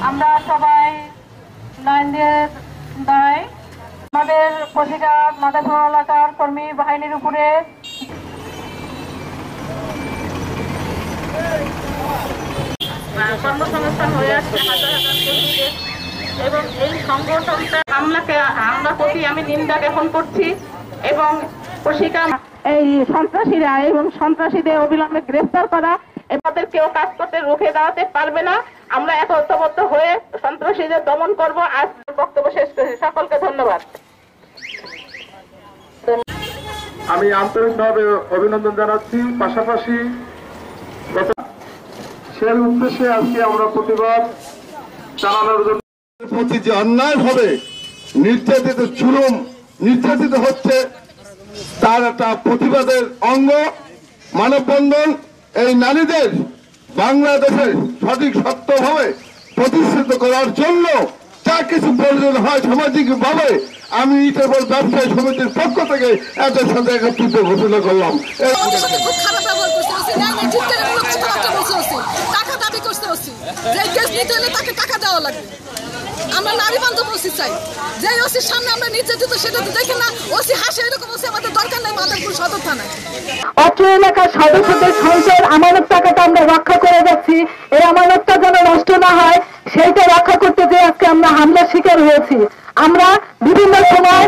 আমরা সবাই লাইন দিয়ে দাঁড়াই। আমাদের পত্রিকা মাদারপুর এলাকার কর্মী বাহিনীর উপরে কর্মসংস্থান হয়ে আসছে হাজার হাজার কর্মীদের, এবং এই সংগঠনটা হামলা প্রতি আমি নিন্দা জ্ঞাপন করছি এবং পত্রিকা এই সন্ত্রাসীরা এবং সন্ত্রাসীদের অবিলম্বে গ্রেফতার করা, এদের কেউ কাজ করতে রুখে দাঁড়াতে পারবে না। আমরা একত্রবদ্ধ হয়ে সন্ত্রাসীদের দমন করব। আজ বক্তব্য শেষ করছি। সকলকে ধন্যবাদ। আমি আন্তরিকভাবে অভিনন্দন জানাচ্ছি। পাশাপাশি সেই উদ্দেশ্যে আজকে আমরা প্রতিবাদ জানানোর জন্য প্রতি যে অন্যায়ভাবে নির্যাতিত হচ্ছে তার একটা প্রতিবাদের অঙ্গ মানববন্ধন। এই নারীদের বাংলাদেশে সঠিক সত্যভাবে প্রতিষ্ঠিত করার জন্য যা কিছু প্রয়োজন হয় সামাজিকভাবে আমি ইটারবল ব্যবসায়ী সমিতির পক্ষ থেকে এদের সাথে একত্রিত ঘোষণা করলাম। আমরা নারী বান্ধব ওসি চাই, যে ওসির সামনে আমরা নির্যাতিত সেটা তো দেখে না, ওসি হাসে, এরকম ওসি আমাদের দরকার নাই মাদারপুর সদর থানায়। অত্র এলাকার সদস্যদের সঞ্চয়ের আমানত টাকাটা আমরা রক্ষা করে যাচ্ছি। এই আমানতটা যেন নষ্ট না হয় সেইটা রক্ষা করতে যে আজকে আমরা হামলার শিকার হয়েছি। আমরা বিভিন্ন সময়